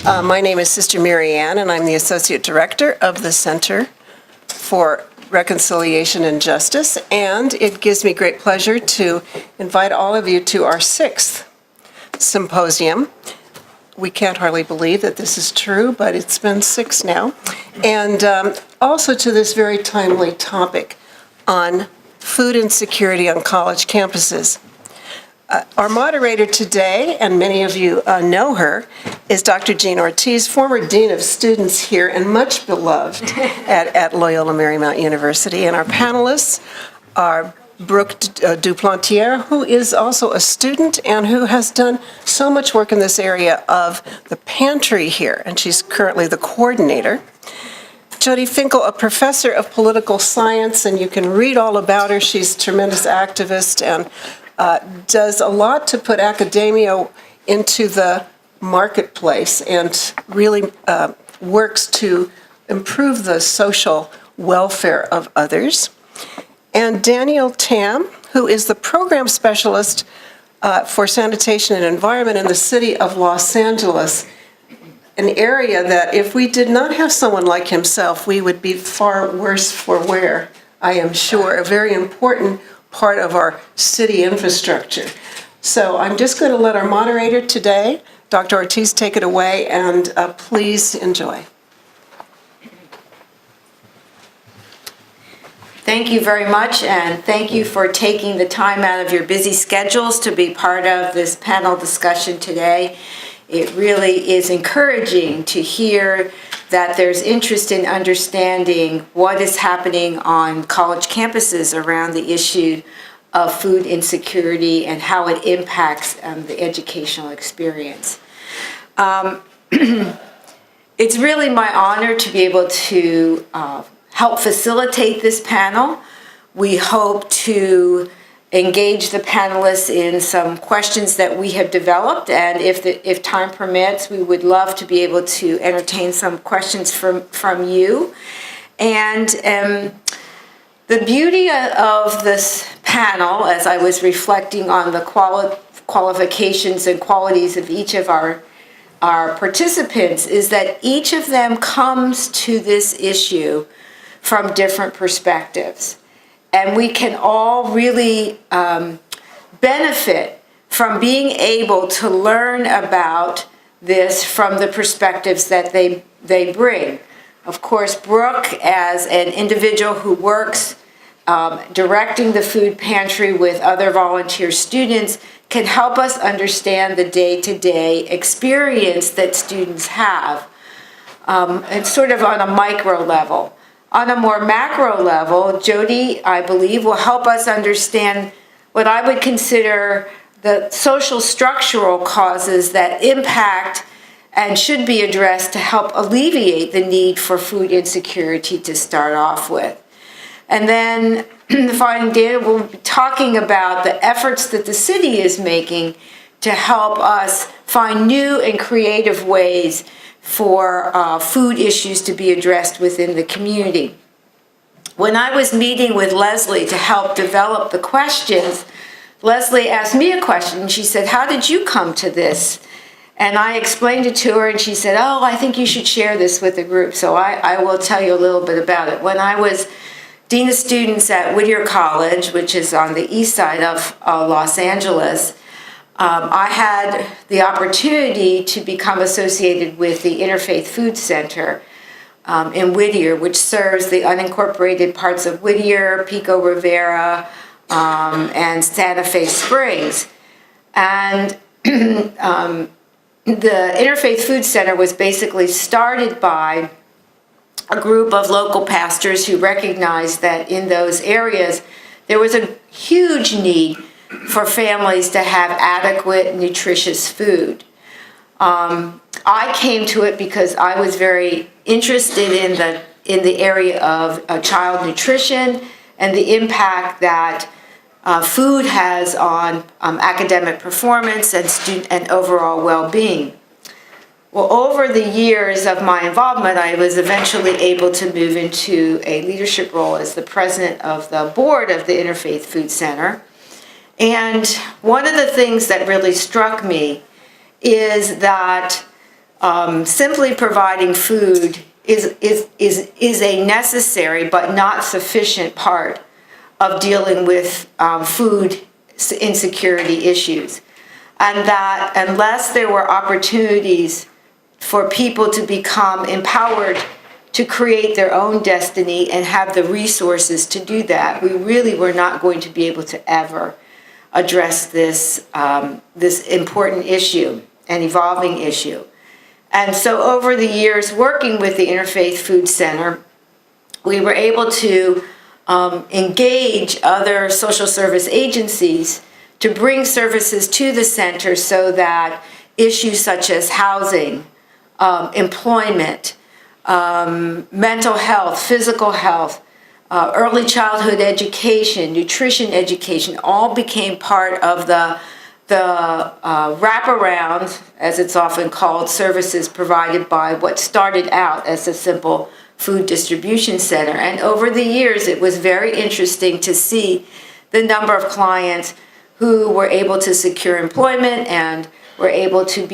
My name is Sister Mary Ann, and I'm the Associate Director of the Center for Reconciliation and Justice, and it gives me great pleasure to invite all of you to our 6th symposium. We can't hardly believe that this is true, but it's been 6 now. And also to this very timely topic on food insecurity on college campuses. Our moderator today, and many of you know her, is Dr. Jeanne Ortiz, former Dean of Students here and much beloved at Loyola Marymount University. And our panelists are Brooke Duplantier, who is also a student and who has done so much work in this area of the Pantry here, and she's currently the coordinator. Jodi Finkel, a professor of political science, and you can read all about her. She's a tremendous activist and does a lot to put academia into the marketplace and really works to improve the social welfare of others. And Tamm, who is the program specialist for sanitation and environment in the city of Los Angeles, an area that if we did not have someone like himself, we would be far worse for wear, I am sure, a very important part of our city infrastructure. So I'm just going to let our moderator today, Dr. Ortiz, take it away, and please enjoy. Thank you very much, and thank you for taking the time out of your busy schedules to be part of this panel discussion today. It really is encouraging to hear that there's interest in understanding what is happening on college campuses around the issue of food insecurity and how it impacts the educational experience. It's really my honor to be able to help facilitate this panel. We hope to engage the panelists in some questions that we have developed, and if time permits, we would love to be able to entertain some questions from you. And the beauty of this panel, as I was reflecting on the qualifications and qualities of each of our participants, is that each of them comes to this issue from different perspectives. And we can all really benefit from being able to learn about this from the perspectives that they bring. Of course, Brooke, as an individual who works directing the food pantry with other volunteer students, can help us understand the day-to-day experience that students have, and sort of on a micro level. On a more macro level, Jodi, I believe, will help us understand what I would consider the social structural causes that impact and should be addressed to help alleviate the need for food insecurity to start off with. And then finally, Dan will be talking about the efforts that the city is making to help us find new and creative ways for food issues to be addressed within the community. When I was meeting with Leslie to help develop the questions, Leslie asked me a question, and she said, "How did you come to this?" And I explained it to her, and she said, "Oh, I think you should share this with the group." So I will tell you a little bit about it. When I was Dean of Students at Whittier College, which is on the east side of Los Angeles, I had the opportunity to become associated with the Interfaith Food Center in Whittier, which serves the unincorporated parts of Whittier, Pico Rivera, and Santa Fe Springs. And the Interfaith Food Center was basically started by a group of local pastors who recognized that in those areas there was a huge need for families to have adequate, nutritious food. I came to it because I was very interested in the area of child nutrition and the impact that food has on academic performance and overall well-being. Well, over the years of my involvement, I was eventually able to move into a leadership role as the president of the board of the Interfaith Food Center. And one of the things that really struck me is that simply providing food is a necessary but not sufficient part of dealing with food insecurity issues. And that unless there were opportunities for people to become empowered to create their own destiny and have the resources to do that, we really were not going to be able to ever address this, this important issue and evolving issue. And so over the years, working with the Interfaith Food Center, we were able to engage other social service agencies to bring services to the center so that issues such as housing, employment, mental health, physical health, early childhood education, nutrition education, all became part of the wraparound, as it's often called, services provided by what started out as a simple food distribution center. And over the years, it was very interesting to see the number of clients who were able to secure employment and were able to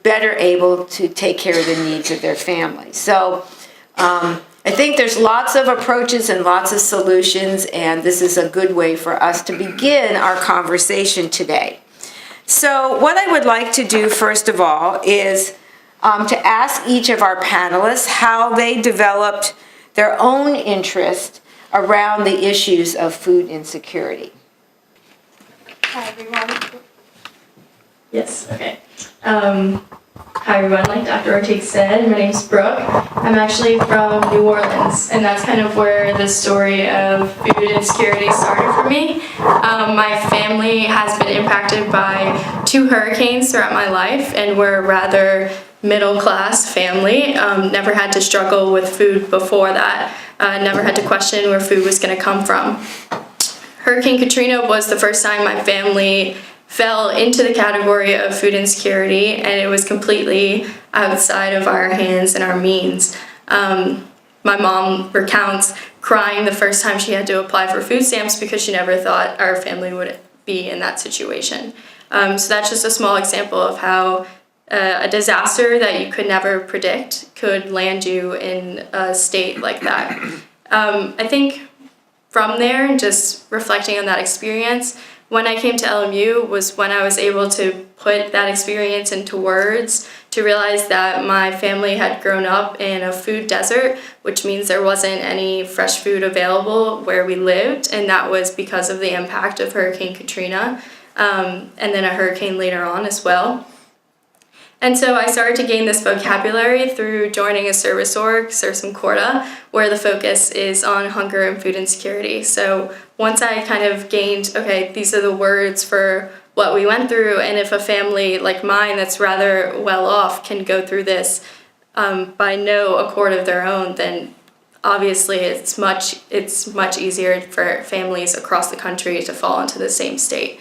better able to take care of the needs of their families. So I think there's lots of approaches and lots of solutions, and this is a good way for us to begin our conversation today. So what I would like to do, first of all, is to ask each of our panelists how they developed their own interest around the issues of food insecurity. Hi, everyone. Yes, okay. Hi, everyone. Like Dr. Ortiz said, my name's Brooke. I'm actually from New Orleans, and that's kind of where the story of food insecurity started for me. My family has been impacted by 2 hurricanes throughout my life, and we're a rather middle-class family. Never had to struggle with food before that. Never had to question where food was going to come from. Hurricane Katrina was the first time my family fell into the category of food insecurity, and it was completely outside of our hands and our means. My mom recounts crying the first time she had to apply for food stamps because she never thought our family would be in that situation. So that's just a small example of how a disaster that you could never predict could land you in a state like that. I think from there, and just reflecting on that experience, when I came to LMU was when I was able to put that experience into words, to realize that my family had grown up in a food desert, which means there wasn't any fresh food available where we lived, and that was because of the impact of Hurricane Katrina, and then a hurricane later on as well. And so I started to gain this vocabulary through joining a service org, Sursum Corda, where the focus is on hunger and food insecurity. So once I kind of gained, okay, these are the words for what we went through, and if a family like mine that's rather well off can go through this by no accord of their own, then obviously it's much easier for families across the country to fall into the same state.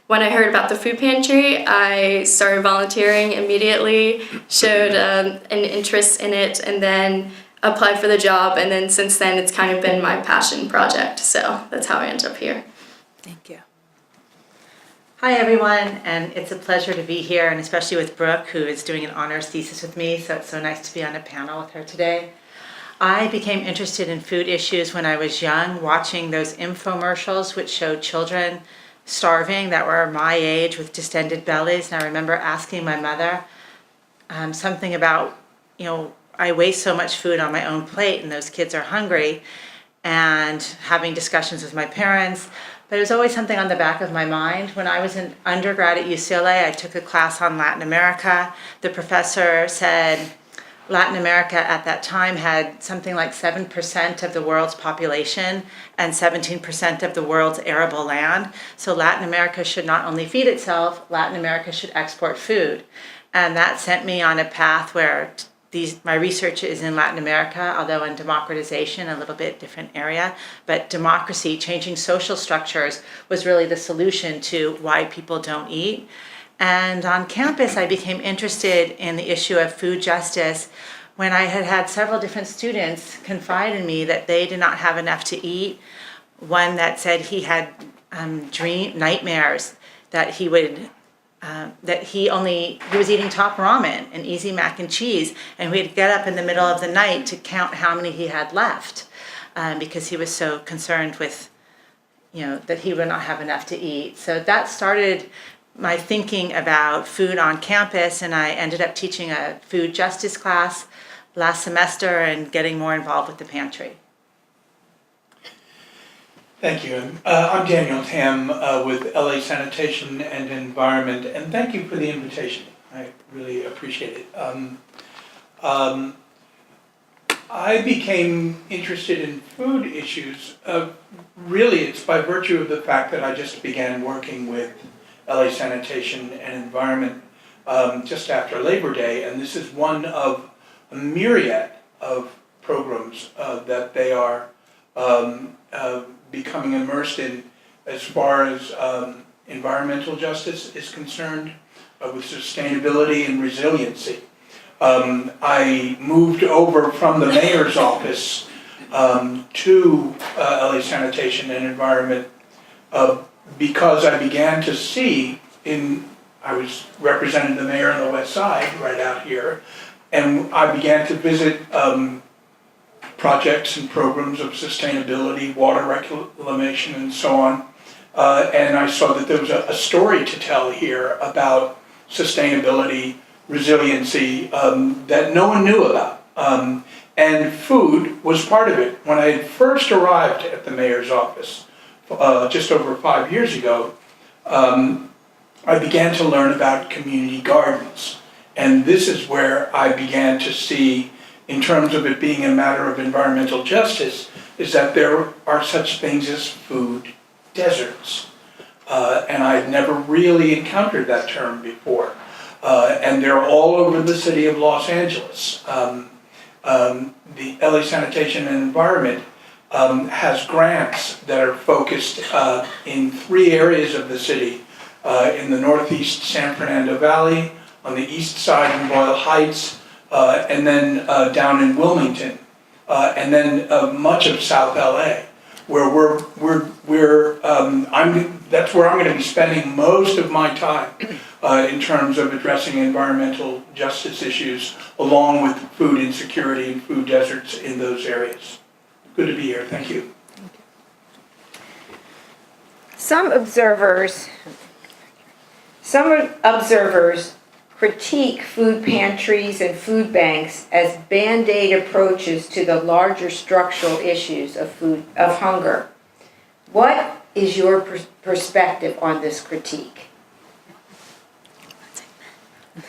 When I heard about the food pantry, I started volunteering immediately, showed an interest in it, and then applied for the job. And then since then, it's kind of been my passion project. So that's how I ended up here. Thank you. Hi, everyone, and it's a pleasure to be here, and especially with Brooke, who is doing an honors thesis with me, so it's so nice to be on a panel with her today. I became interested in food issues when I was young, watching those infomercials which showed children starving that were my age with distended bellies. And I remember asking my mother something about, I waste so much food on my own plate and those kids are hungry, and having discussions with my parents. But it was always something on the back of my mind. When I was an undergrad at UCLA, I took a class on Latin America. The professor said Latin America at that time had something like 7% of the world's population and 17% of the world's arable land. So Latin America should not only feed itself, Latin America should export food. And that sent me on a path where my research is in Latin America, although in democratization, a little bit different area. But democracy, changing social structures, was really the solution to why people don't eat. And on campus, I became interested in the issue of food justice when I had several different students confide in me that they did not have enough to eat. One that said he had nightmares that he would that he was eating top ramen and easy mac and cheese, and we'd get up in the middle of the night to count how many he had left, because he was so concerned with, that he would not have enough to eat. So that started my thinking about food on campus, and I ended up teaching a food justice class last semester and getting more involved with the pantry. Thank you. I'm Daniel Tamm with LA Sanitation and Environment, and thank you for the invitation. I really appreciate it. I became interested in food issues. Really, it's by virtue of the fact that I just began working with LA Sanitation and Environment just after Labor Day, and this is one of a myriad of programs that they are becoming immersed in as far as environmental justice is concerned, with sustainability and resiliency. I moved over from the mayor's office to LA Sanitation and Environment because I began to see I was representing the mayor on the west side, right out here, and I began to visit projects and programs of sustainability, water reclamation, and so on. And I saw that there was a story to tell here about sustainability, resiliency, that no one knew about. And food was part of it. When I first arrived at the mayor's office, just over 5 years ago, I began to learn about community gardens. And this is where I began to see, in terms of it being a matter of environmental justice, is that there are such things as food deserts. And I'd never really encountered that term before. And they're all over the city of Los Angeles. The LA Sanitation and Environment has grants that are focused in 3 areas of the city, in the northeast San Fernando Valley, on the east side in Royal Heights, and then down in Wilmington, and then much of South LA, where that's where I'm going to be spending most of my time in terms of addressing environmental justice issues, along with food insecurity and food deserts in those areas. Good to be here. Thank you. Some observers critique food pantries and food banks as band-aid approaches to the larger structural issues of hunger. What is your perspective on this critique?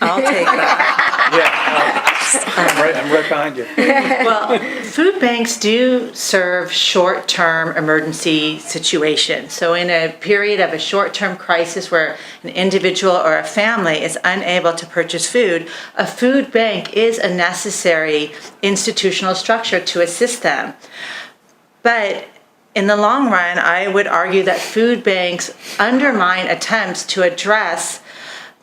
I'll take that. I'm right behind you. Well, food banks do serve short-term emergency situations. So in a period of a short-term crisis where an individual or a family is unable to purchase food, a food bank is a necessary institutional structure to assist them. But in the long run, I would argue that food banks undermine attempts to address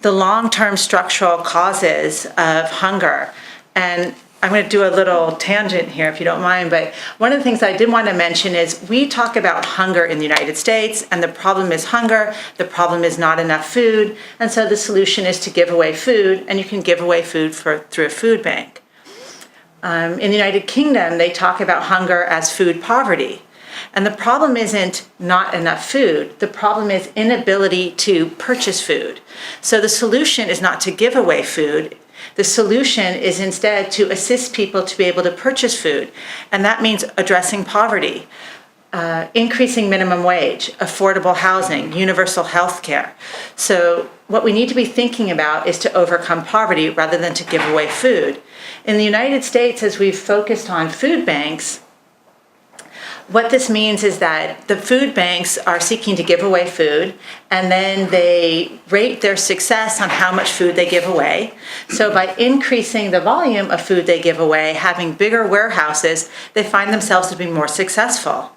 the long-term structural causes of hunger. And I'm going to do a little tangent here, if you don't mind, but one of the things I did want to mention is we talk about hunger in the United States, and the problem is hunger, the problem is not enough food, and so the solution is to give away food, and you can give away food through a food bank. In the United Kingdom, they talk about hunger as food poverty. And the problem isn't not enough food. The problem is inability to purchase food. So the solution is not to give away food. The solution is instead to assist people to be able to purchase food. And that means addressing poverty, increasing minimum wage, affordable housing, universal health care. So what we need to be thinking about is to overcome poverty rather than to give away food. In the United States, as we've focused on food banks, what this means is that the food banks are seeking to give away food, and then they rate their success on how much food they give away. So by increasing the volume of food they give away, having bigger warehouses, they find themselves to be more successful.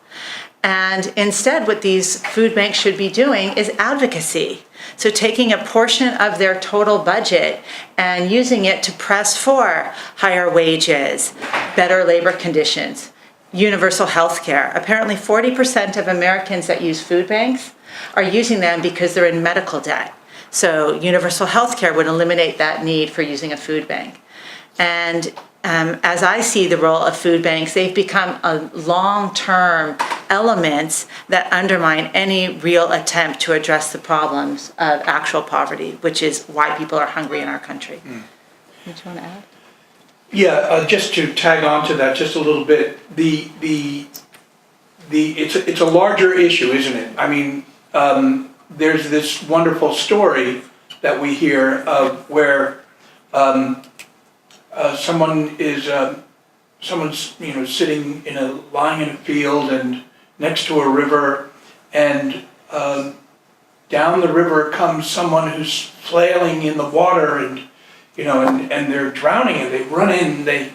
And instead, what these food banks should be doing is advocacy. So taking a portion of their total budget and using it to press for higher wages, better labor conditions, universal health care. Apparently 40% of Americans that use food banks are using them because they're in medical debt. So universal health care would eliminate that need for using a food bank. And as I see the role of food banks, they've become a long-term element that undermine any real attempt to address the problems of actual poverty, which is why people are hungry in our country. Do you want to add? Yeah, just to tag on to that just a little bit, it's a larger issue, isn't it? I mean, there's this wonderful story that we hear of where someone's sitting lying in a field and next to a river, and down the river comes someone who's flailing in the water, and they're drowning, and they run in, they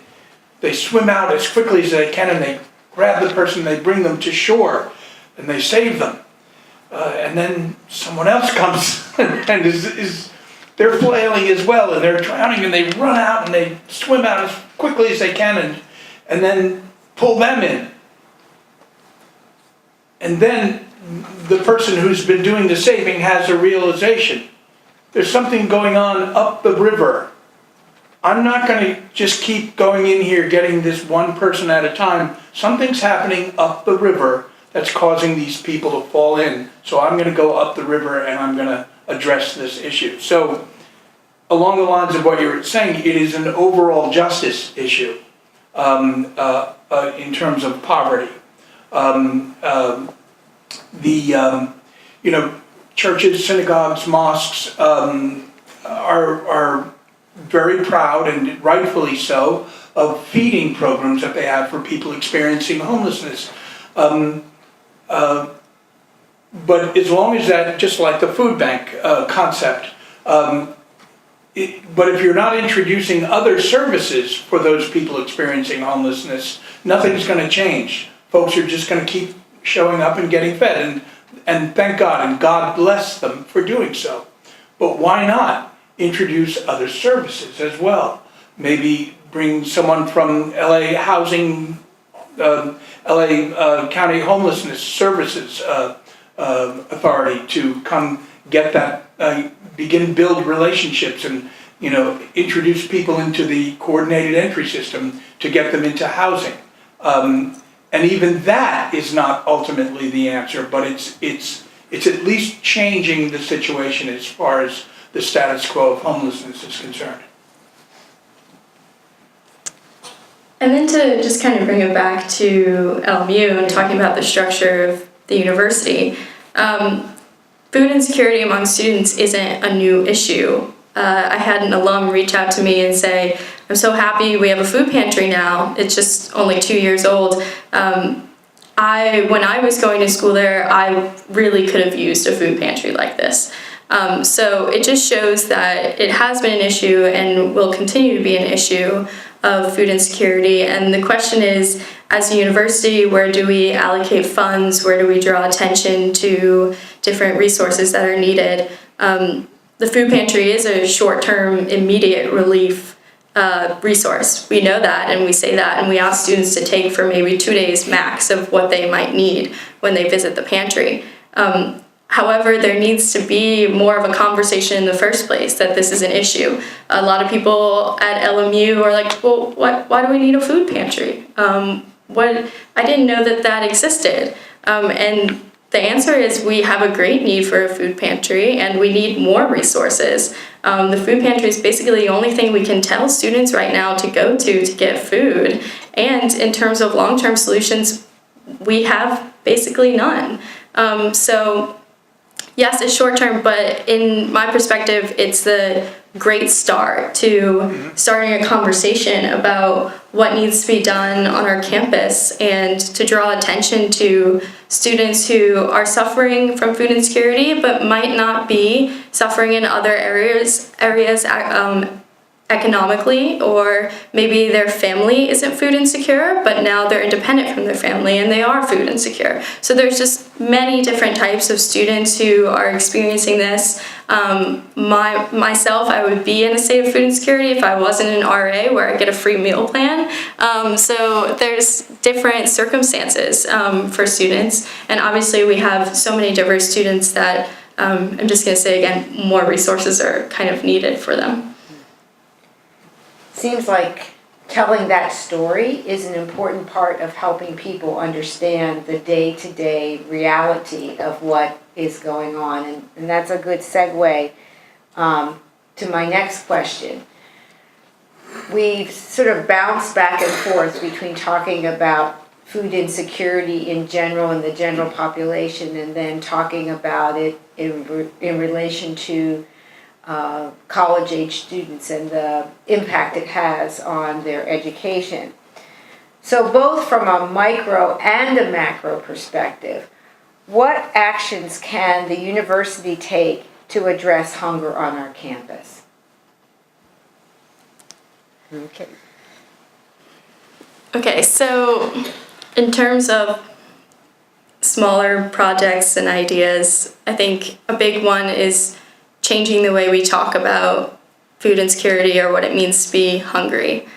swim out as quickly as they can, and they grab the person, they bring them to shore, and they save them. And then someone else comes and they're flailing as well, and they're drowning, and they run out and they swim out as quickly as they can, and then pull them in. And then the person who's been doing the saving has a realization. There's something going on up the river. I'm not going to just keep going in here getting this one person at a time. Something's happening up the river that's causing these people to fall in. So I'm going to go up the river and I'm going to address this issue. So along the lines of what you were saying, it is an overall justice issue in terms of poverty. Churches, synagogues, mosques are very proud, and rightfully so, of feeding programs that they have for people experiencing homelessness. But as long as that, just like the food bank concept, but if you're not introducing other services for those people experiencing homelessness, nothing's going to change. Folks are just going to keep showing up and getting fed, and thank God, and God bless them for doing so. But why not introduce other services as well? Maybe bring someone from LA Housing, LA County Homelessness Services Authority to come get that, build relationships and introduce people into the coordinated entry system to get them into housing. And even that is not ultimately the answer, but it's at least changing the situation as far as the status quo of homelessness is concerned. And then to just kind of bring it back to LMU and talking about the structure of the university, food insecurity among students isn't a new issue. I had an alum reach out to me and say, I'm so happy we have a food pantry now. It's just only 2 years old. When I was going to school there, I really could have used a food pantry like this. So it just shows that it has been an issue and will continue to be an issue of food insecurity. And the question is, as a university, where do we allocate funds? Where do we draw attention to different resources that are needed? The food pantry is a short-term, immediate relief resource. We know that, and we say that, and we ask students to take for maybe 2 days max of what they might need when they visit the pantry. However, there needs to be more of a conversation in the first place that this is an issue. A lot of people at LMU are like, well, why do we need a food pantry? I didn't know that existed. And the answer is we have a great need for a food pantry, and we need more resources. The food pantry is basically the only thing we can tell students right now to go to get food. And in terms of long-term solutions, we have basically none. So yes, it's short-term, but in my perspective, it's the great start to starting a conversation about what needs to be done on our campus and to draw attention to students who are suffering from food insecurity but might not be suffering in other areas economically, or maybe their family isn't food insecure, but now they're independent from their family and they are food insecure. So there's just many different types of students who are experiencing this. Myself, I would be in a state of food insecurity if I wasn't an RA where I get a free meal plan. So there's different circumstances for students, and obviously we have so many diverse students that I'm just going to say again, more resources are kind of needed for them. Seems like telling that story is an important part of helping people understand the day-to-day reality of what is going on. And that's a good segue to my next question. We've sort of bounced back and forth between talking about food insecurity in general and the general population, and then talking about it in relation to college-age students and the impact it has on their education. So both from a micro and a macro perspective, what actions can the university take to address hunger on our campus? Okay, so in terms of smaller projects and ideas, I think a big one is changing the way we talk about food insecurity or what it means to be hungry.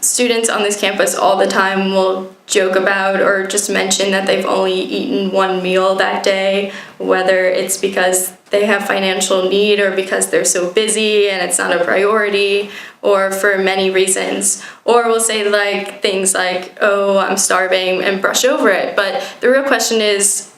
Students on this campus all the time will joke about or just mention that they've only eaten one meal that day, whether it's because they have financial need or because they're so busy and it's not a priority, or for many reasons. Or we'll say like things like, oh, I'm starving, and brush over it. But the real question is,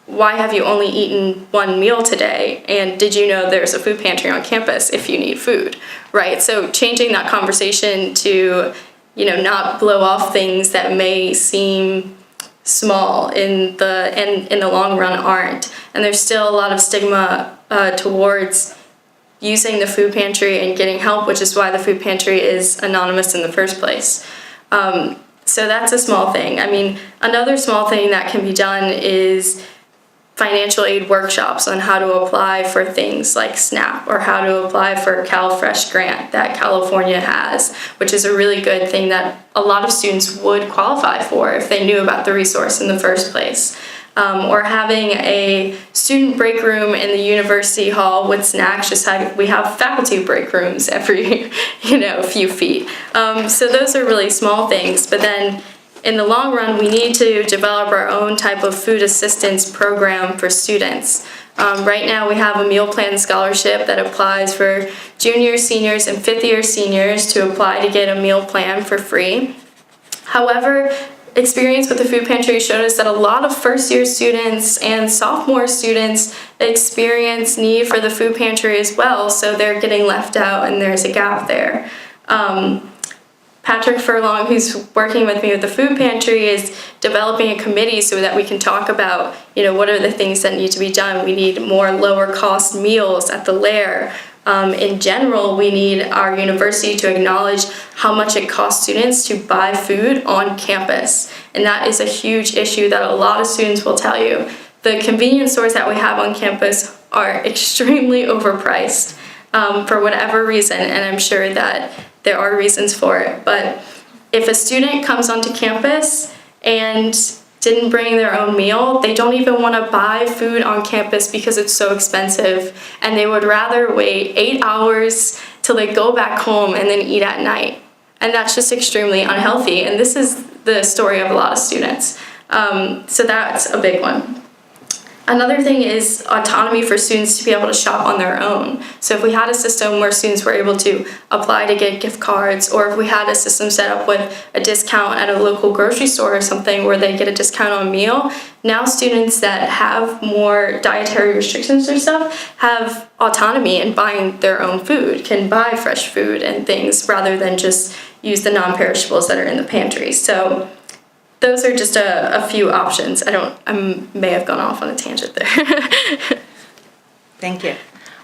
why have you only eaten one meal today? And did you know there's a food pantry on campus if you need food, right? So changing that conversation to, not blow off things that may seem small in the long run aren't. And there's still a lot of stigma towards using the food pantry and getting help, which is why the food pantry is anonymous in the first place. So that's a small thing. I mean, another small thing that can be done is financial aid workshops on how to apply for things like SNAP or how to apply for CalFresh grant that California has, which is a really good thing that a lot of students would qualify for if they knew about the resource in the first place. Or having a student break room in the university hall with snacks, just like we have faculty break rooms every, few feet. So those are really small things, but then in the long run, we need to develop our own type of food assistance program for students. Right now, we have a meal plan scholarship that applies for juniors, seniors, and fifth-year seniors to apply to get a meal plan for free. However, experience with the food pantry showed us that a lot of first-year students and sophomore students experience need for the food pantry as well, so they're getting left out and there's a gap there. Patrick Furlong, who's working with me with the food pantry, is developing a committee so that we can talk about, what are the things that need to be done. We need more lower cost meals at the Lair. In general, we need our university to acknowledge how much it costs students to buy food on campus. And that is a huge issue that a lot of students will tell you. The convenience stores that we have on campus are extremely overpriced for whatever reason, and I'm sure that there are reasons for it. But if a student comes onto campus and didn't bring their own meal, they don't even want to buy food on campus because it's so expensive, and they would rather wait 8 hours till they go back home and then eat at night. And that's just extremely unhealthy, and this is the story of a lot of students. So that's a big one. Another thing is autonomy for students to be able to shop on their own. So if we had a system where students were able to apply to get gift cards, or if we had a system set up with a discount at a local grocery store or something where they get a discount on a meal, now students that have more dietary restrictions or stuff have autonomy in buying their own food, can buy fresh food and things rather than just use the non-perishables that are in the pantry. So those are just a few options. I may have gone off on a tangent there. Thank you.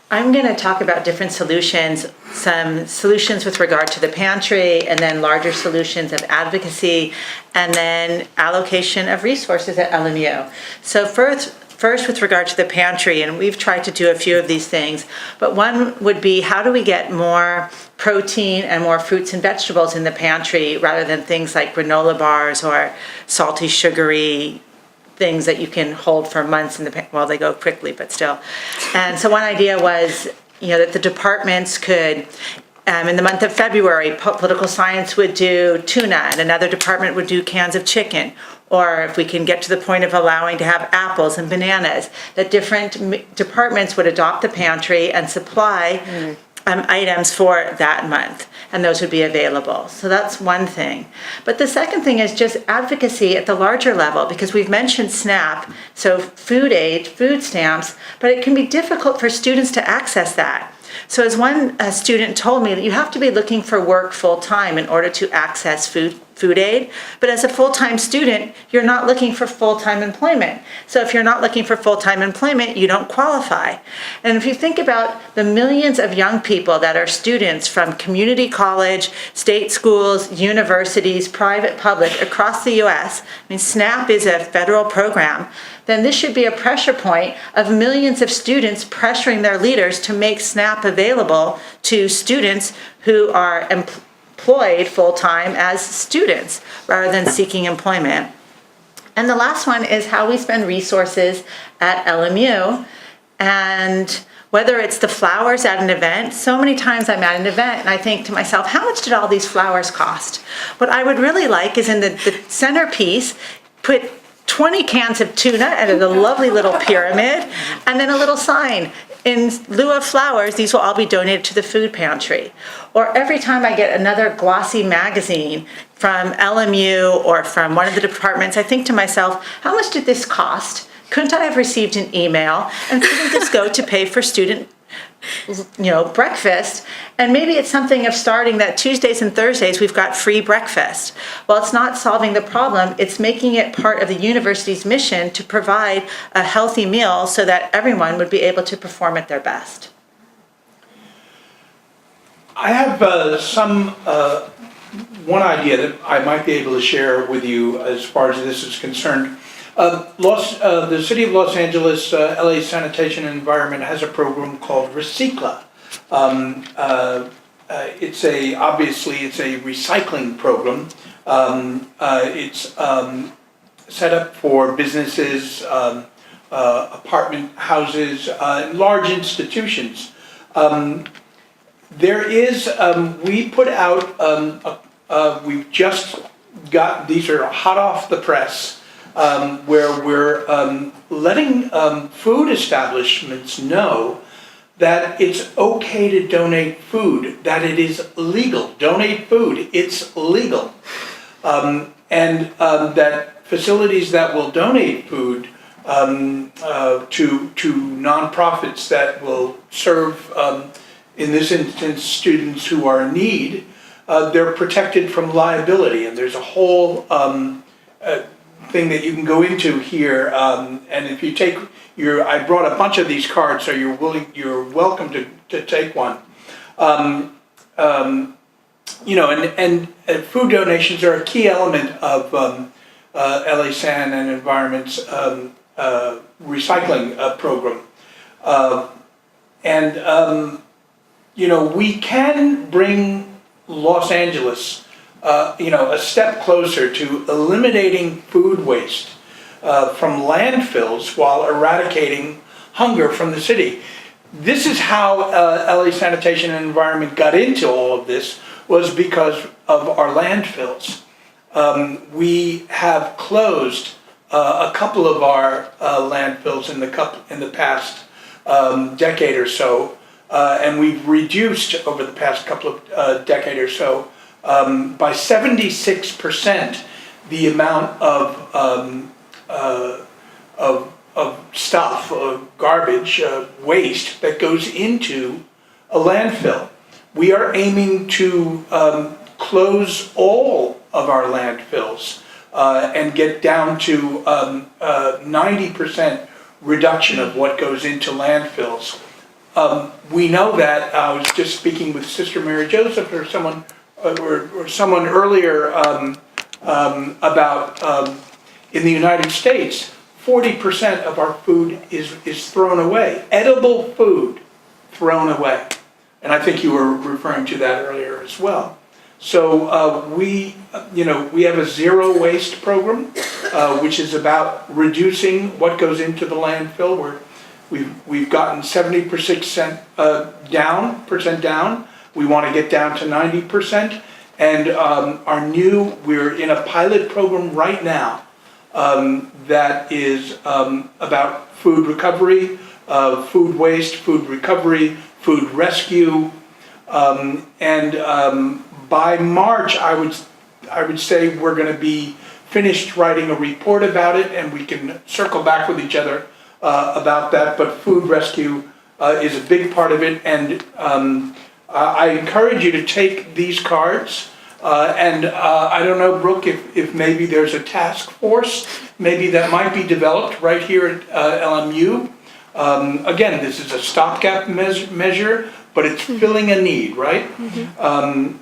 I'm going to talk about different solutions, some solutions with regard to the pantry, and then larger solutions of advocacy, and then allocation of resources at LMU. So first with regard to the pantry, and we've tried to do a few of these things, but one would be, how do we get more protein and more fruits and vegetables in the pantry rather than things like granola bars or salty, sugary things that you can hold for months in the well, they go quickly, but still. And so one idea was, that the departments could In the month of February, political science would do tuna, and another department would do cans of chicken. Or if we can get to the point of allowing to have apples and bananas, that different departments would adopt the pantry and supply items for that month, and those would be available. So that's one thing. But the second thing is just advocacy at the larger level, because we've mentioned SNAP, so food aid, food stamps, but it can be difficult for students to access that. So as one student told me, that you have to be looking for work full-time in order to access food aid, but as a full-time student, you're not looking for full-time employment. So if you're not looking for full-time employment, you don't qualify. And if you think about the millions of young people that are students from community college, state schools, universities, private, public, across the US, I mean, SNAP is a federal program, then this should be a pressure point of millions of students pressuring their leaders to make SNAP available to students who are employed full-time as students rather than seeking employment. And the last one is how we spend resources at LMU. And whether it's the flowers at an event, so many times I'm at an event and I think to myself, how much did all these flowers cost? What I would really like is in the centerpiece, put 20 cans of tuna and a lovely little pyramid, and then a little sign. In lieu of flowers, these will all be donated to the food pantry. Or every time I get another glossy magazine from LMU or from one of the departments, I think to myself, how much did this cost? Couldn't I have received an email? And couldn't this go to pay for student breakfast? And maybe it's something of starting that Tuesdays and Thursdays we've got free breakfast. Well, it's not solving the problem, it's making it part of the university's mission to provide a healthy meal so that everyone would be able to perform at their best. I have one idea that I might be able to share with you as far as this is concerned. The City of Los Angeles, LA Sanitation and Environment has a program called Recicla. Obviously it's a recycling program. It's set up for businesses, apartment houses, large institutions. We put out, we've just got, these are hot off the press, where we're letting food establishments know that it's okay to donate food, that it is legal. Donate food, it's legal. And that facilities that will donate food to nonprofits that will serve, in this instance, students who are in need, they're protected from liability. And there's a whole thing that you can go into here, and if you take I brought a bunch of these cards, so you're welcome to take one. And food donations are a key element of LA San and Environment's recycling program. We can bring Los Angeles a step closer to eliminating food waste from landfills while eradicating hunger from the city. This is how LA Sanitation and Environment got into all of this, was because of our landfills. We have closed a couple of our landfills in the past decade or so, and we've reduced over the past couple of decade or so by 76% the amount of stuff, garbage, waste that goes into a landfill. We are aiming to close all of our landfills and get down to 90% reduction of what goes into landfills. We know that, I was just speaking with Sister Mary Joseph or someone earlier about in the United States, 40% of our food is thrown away. Edible food thrown away. And I think you were referring to that earlier as well. So we have a zero waste program, which is about reducing what goes into the landfill. We've gotten 70% down. We want to get down to 90%. And we're in a pilot program right now that is about food recovery, food waste, food recovery, food rescue. By March, I would say we're going to be finished writing a report about it, and we can circle back with each other about that. But food rescue is a big part of it, and I encourage you to take these cards. I don't know, Brooke, if maybe there's a task force, maybe that might be developed right here at LMU. Again, this is a stopgap measure, but it's filling a need, right? To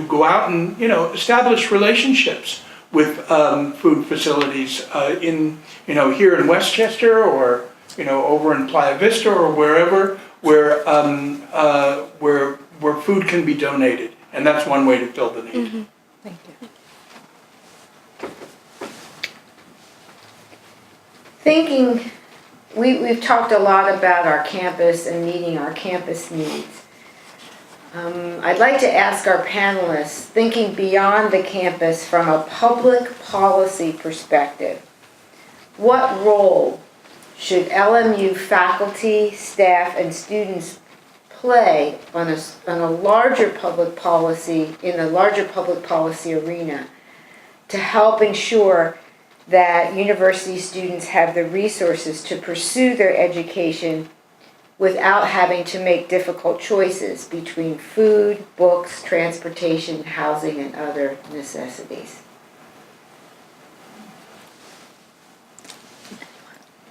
go out and, establish relationships with food facilities here in Westchester, or, over in Playa Vista, or wherever, where food can be donated. And that's one way to fill the need. Thank you. We've talked a lot about our campus and meeting our campus needs. I'd like to ask our panelists, thinking beyond the campus from a public policy perspective, what role should LMU faculty, staff, and students play on a larger public policy, in a larger public policy arena, to help ensure that university students have the resources to pursue their education without having to make difficult choices between food, books, transportation, housing, and other necessities?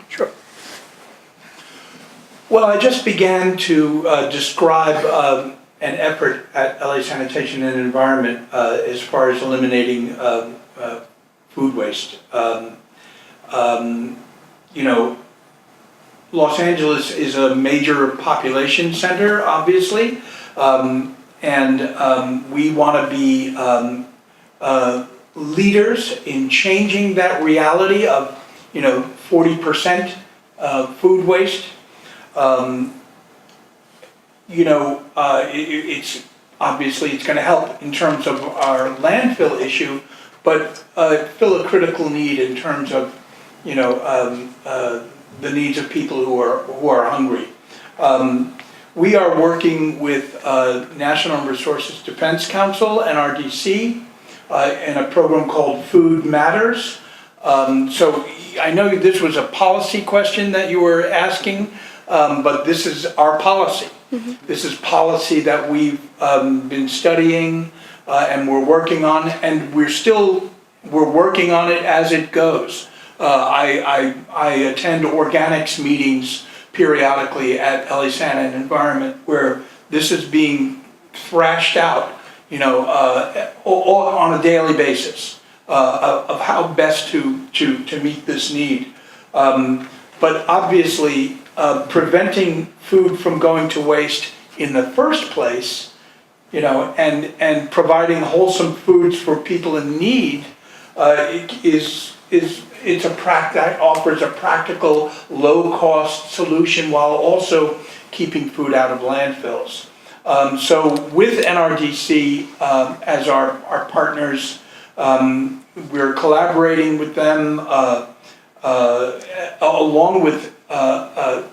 Sure. Well, I just began to describe an effort at LA Sanitation and Environment as far as eliminating food waste. Los Angeles is a major population center, obviously, and we want to be leaders in changing that reality of 40% food waste. It's obviously it's going to help in terms of our landfill issue, but fill a critical need in terms of the needs of people who are hungry. We are working with National Resources Defense Council, NRDC, in a program called Food Matters. So I know this was a policy question that you were asking, but this is our policy. This is policy that we've been studying and we're working on, and we're working on it as it goes. I attend organics meetings periodically at LA Santa and Environment, where this is being thrashed out, on a daily basis of how best to meet this need. But obviously, preventing food from going to waste in the first place, and providing wholesome foods for people in need offers a practical, low-cost solution while also keeping food out of landfills. So with NRDC as our partners, we're collaborating with them along with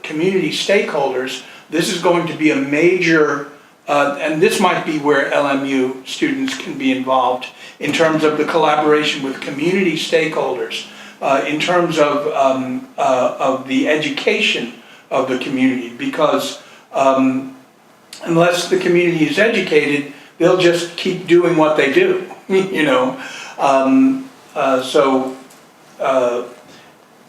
community stakeholders. This is going to be a major, and this might be where LMU students can be involved in terms of the collaboration with community stakeholders, in terms of the education of the community, because unless the community is educated, they'll just keep doing what they do,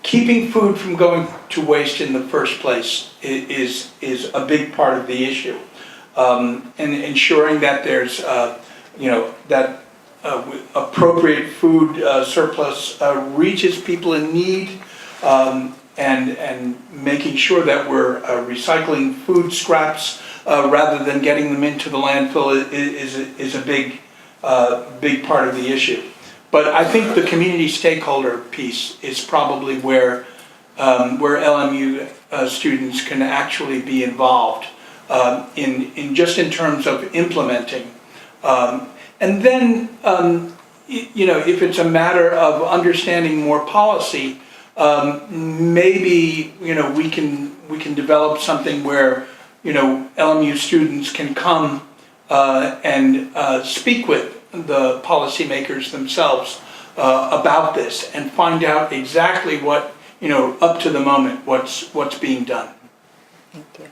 keeping food from going to waste in the first place is a big part of the issue, and ensuring that there's that appropriate food surplus reaches people in need, and making sure that we're recycling food scraps rather than getting them into the landfill is a big part of the issue. But I think the community stakeholder piece is probably where LMU students can actually be involved in terms of implementing. And then, if it's a matter of understanding more policy, maybe, we can develop something where, LMU students can come and speak with the policymakers themselves about this and find out exactly what, up to the moment, what's being done. Thank you.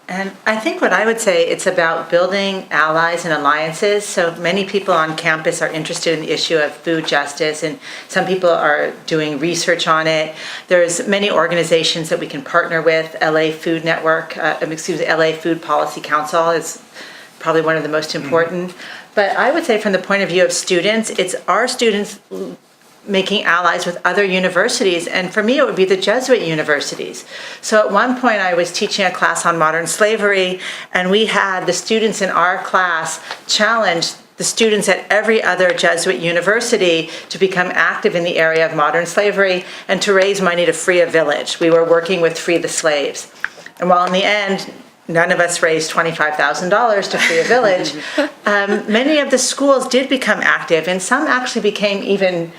And I think what I would say, it's about building allies and alliances. So many people on campus are interested in the issue of food justice, and some people are doing research on it. There's many organizations that we can partner with. LA Food Network, LA Food Policy Council is probably one of the most important. But I would say from the point of view of students, it's our students making allies with other universities, and for me it would be the Jesuit universities. So at one point I was teaching a class on modern slavery, and we had the students in our class challenge the students at every other Jesuit university to become active in the area of modern slavery and to raise money to free a village. We were working with Free the Slaves. And while in the end, none of us raised $25,000 to free a village, many of the schools did become active, and some actually became even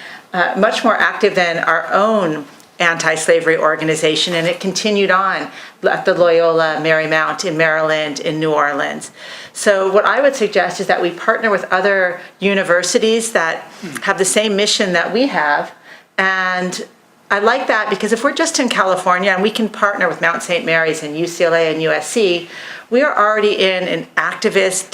much more active than our own anti-slavery organization, and it continued on at the Loyola Marymount in Maryland, in New Orleans. So what I would suggest is that we partner with other universities that have the same mission that we have, and I like that because if we're just in California and we can partner with Mount St. Mary's and UCLA and USC, we are already in an activist,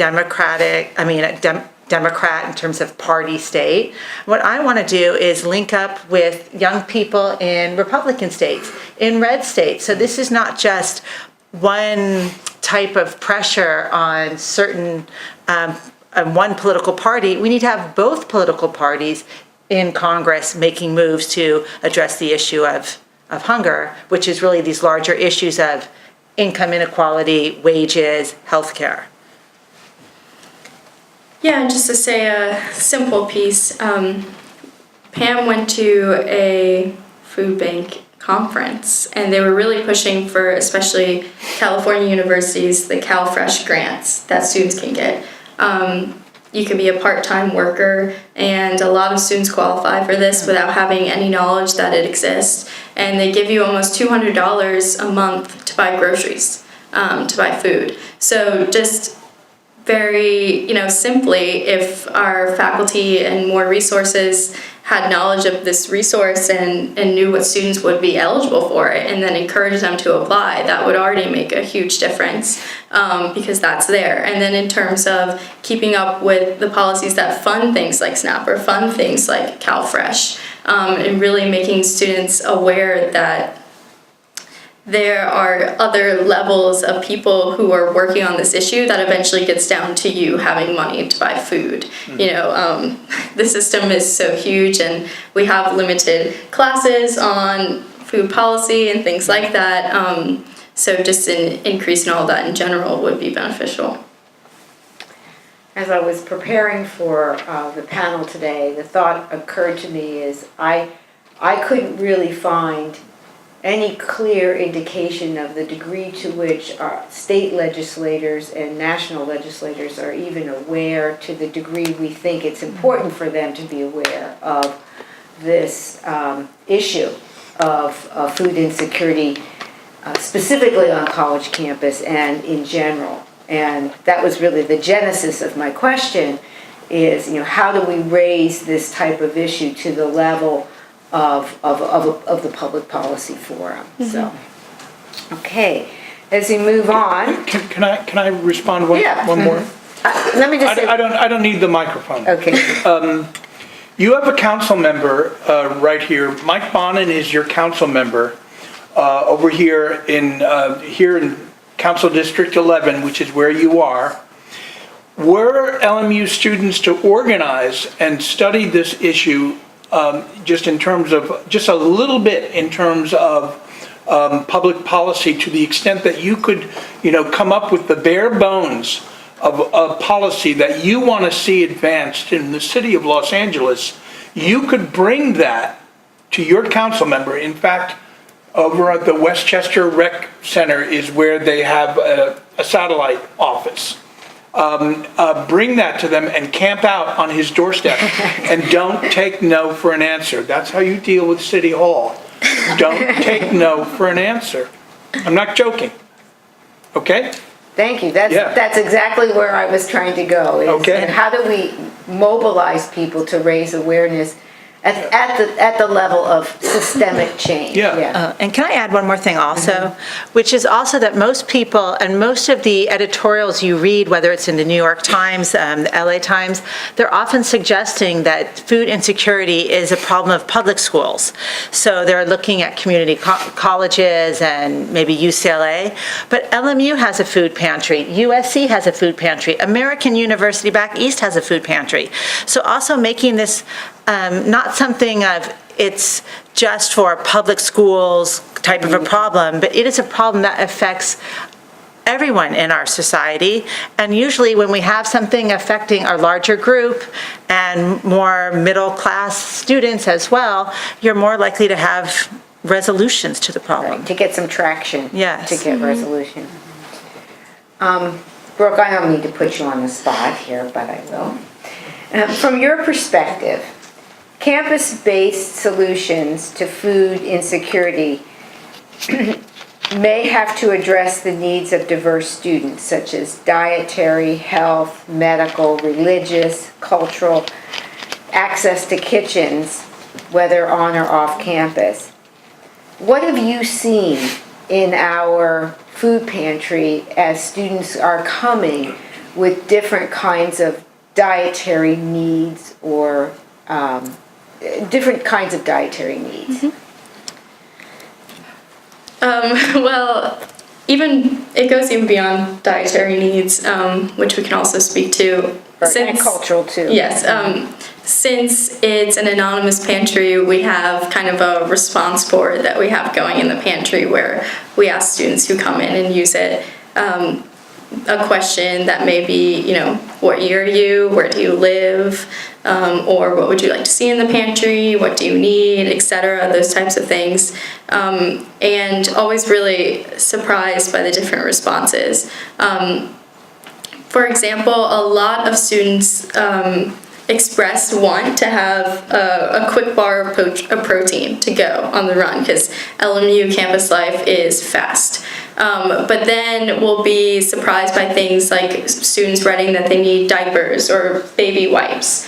Democrat in terms of party state. What I want to do is link up with young people in Republican states, in red states. So this is not just one type of pressure on certain, one political party. We need to have both political parties in Congress making moves to address the issue of hunger, which is really these larger issues of income inequality, wages, healthcare. Yeah, and just to say a simple piece, Pam went to a food bank conference, and they were really pushing for, especially California universities, the CalFresh grants that students can get. You can be a part-time worker, and a lot of students qualify for this without having any knowledge that it exists. And they give you almost $200 a month to buy groceries, to buy food. So just very, simply, if our faculty and more resources had knowledge of this resource and knew what students would be eligible for it, and then encourage them to apply, that would already make a huge difference, because that's there. And then in terms of keeping up with the policies that fund things like SNAP or fund things like CalFresh, and really making students aware that there are other levels of people who are working on this issue that eventually gets down to you having money to buy food. The system is so huge, and we have limited classes on food policy and things like that. So just an increase in all that in general would be beneficial. As I was preparing for the panel today, the thought occurred to me is I couldn't really find any clear indication of the degree to which our state legislators and national legislators are even aware, to the degree we think it's important for them to be aware of this issue of food insecurity, specifically on college campus and in general. And that was really the genesis of my question is, how do we raise this type of issue to the level of the public policy forum? Mm-hmm. So, okay, as we move on. Can I respond one more? Let me just say. I don't need the microphone. Okay. You have a council member right here. Mike Bonin is your council member over here in Council District 11, which is where you are. Were LMU students to organize and study this issue, just in terms of, just a little bit in terms of public policy, to the extent that you could, come up with the bare bones of a policy that you want to see advanced in the city of Los Angeles, you could bring that to your council member. In fact, over at the Westchester Rec Center is where they have a satellite office. Bring that to them and camp out on his doorstep and don't take no for an answer. That's how you deal with City Hall. Don't take no for an answer. I'm not joking. Okay? Thank you. Yeah. That's exactly where I was trying to go. Okay. And how do we mobilize people to raise awareness at the level of systemic change? Yeah. And can I add one more thing also, which is also that most people and most of the editorials you read, whether it's in the New York Times, the LA Times, they're often suggesting that food insecurity is a problem of public schools. So they're looking at community colleges and maybe UCLA, but LMU has a food pantry, USC has a food pantry, American University back east has a food pantry. So also making this not something of it's just for public schools type of a problem, but it is a problem that affects everyone in our society. And usually when we have something affecting our larger group and more middle class students as well, you're more likely to have resolutions to the problem. Right, to get some traction. Yes. To get resolution. Brooke, I don't need to put you on the spot here, but I will. From your perspective, campus-based solutions to food insecurity may have to address the needs of diverse students, such as dietary, health, medical, religious, cultural, access to kitchens, whether on or off campus. What have you seen in our food pantry as students are coming with different kinds of dietary needs or different kinds of dietary needs? Well, it goes even beyond dietary needs, which we can also speak to. And cultural too. Yes. Since it's an anonymous pantry, we have kind of a response board that we have going in the pantry where we ask students who come in and use it a question that may be, what year are you, where do you live, or what would you like to see in the pantry, what do you need, etc., those types of things. And always really surprised by the different responses. For example, a lot of students express want to have a quick bar of protein to go on the run because LMU campus life is fast. But then we'll be surprised by things like students writing that they need diapers or baby wipes,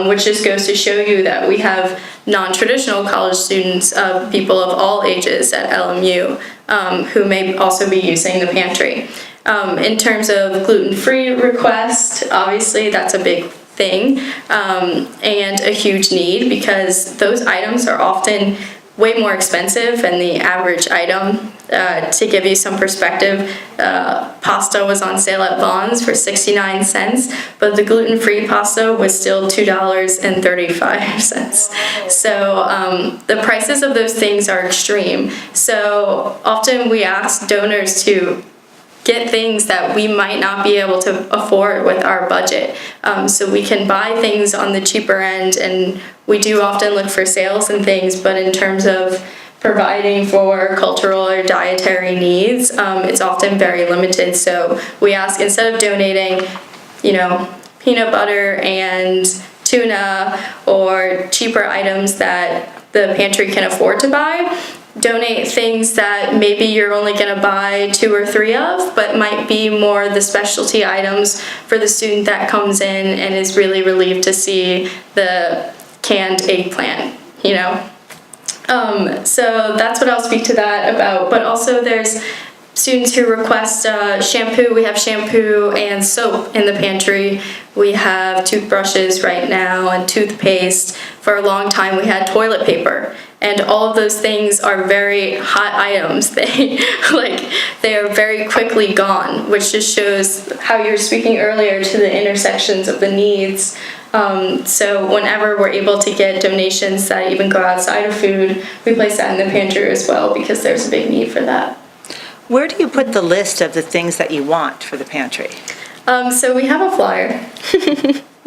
which just goes to show you that we have non-traditional college students, people of all ages at LMU, who may also be using the pantry. In terms of gluten-free requests, obviously that's a big thing and a huge need because those items are often way more expensive than the average item. To give you some perspective, pasta was on sale at Vaughn's for 69 cents, but the gluten-free pasta was still $2.35. So the prices of those things are extreme. So often we ask donors to get things that we might not be able to afford with our budget. So we can buy things on the cheaper end, and we do often look for sales and things, but in terms of providing for cultural or dietary needs, it's often very limited. So we ask, instead of donating, peanut butter and tuna or cheaper items that the pantry can afford to buy, donate things that maybe you're only going to buy 2 or 3 of, but might be more the specialty items for the student that comes in and is really relieved to see the canned eggplant, So that's what I'll speak to that about. But also there's students who request shampoo. We have shampoo and soap in the pantry. We have toothbrushes right now and toothpaste. For a long time we had toilet paper. And all of those things are very hot items. They are very quickly gone, which just shows how you were speaking earlier to the intersections of the needs. So whenever we're able to get donations that even go outside of food, we place that in the pantry as well because there's a big need for that. Where do you put the list of the things that you want for the pantry? So we have a flyer.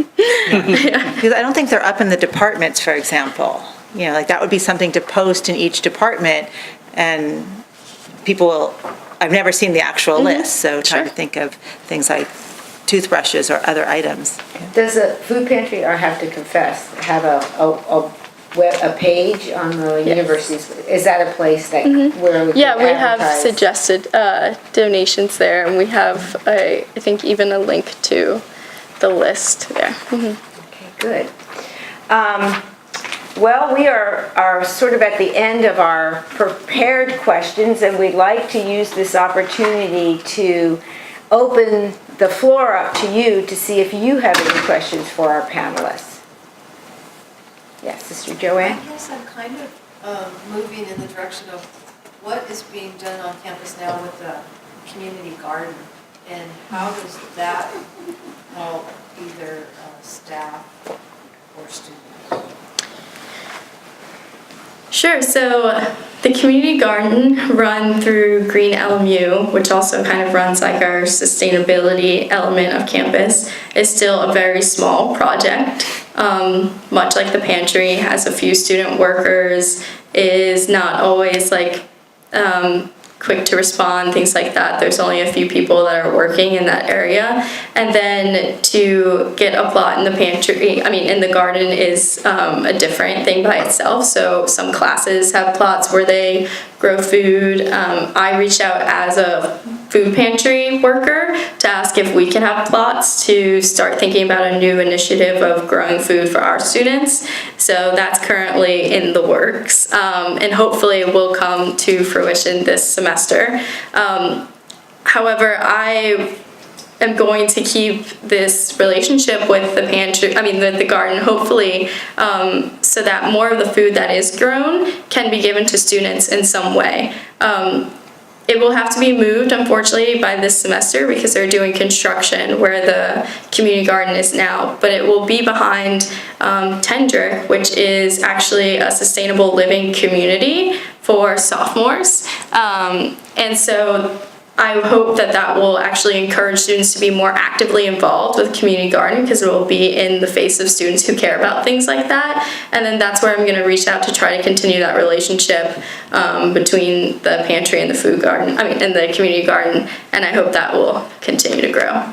Because I don't think they're up in the departments, for example. That would be something to post in each department and people will, I've never seen the actual list, so trying to Sure. think of things like toothbrushes or other items. Does a food pantry, I have to confess, have a page on the university's? Is that a place that where we Yeah, can we have advertise? suggested donations there, and we have, I think, even a link to the list there. Okay, good. Well, we are sort of at the end of our prepared questions, and we'd like to use this opportunity to open the floor up to you to see if you have any questions for our panelists. Yes, Sister Joanne? I guess I'm kind of moving in the direction of what is being done on campus now with the community garden, and how does that help either staff or students? Sure, so the community garden run through Green LMU, which also kind of runs like our sustainability element of campus, is still a very small project. Much like the pantry, has a few student workers, is not always like quick to respond, things like that. There's only a few people that are working in that area. And then to get a plot in the pantry, in the garden is a different thing by itself. So some classes have plots where they grow food. I reached out as a food pantry worker to ask if we can have plots to start thinking about a new initiative of growing food for our students. So that's currently in the works, and hopefully will come to fruition this semester. However, I am going to keep this relationship with the pantry, the garden, hopefully, so that more of the food that is grown can be given to students in some way. It will have to be moved, unfortunately, by this semester because they're doing construction where the community garden is now, but it will be behind Tendrick, which is actually a sustainable living community for sophomores. And so I hope that that will actually encourage students to be more actively involved with community garden because it will be in the face of students who care about things like that. And then that's where I'm going to reach out to try to continue that relationship between the pantry and the food garden, and the community garden. And I hope that will continue to grow.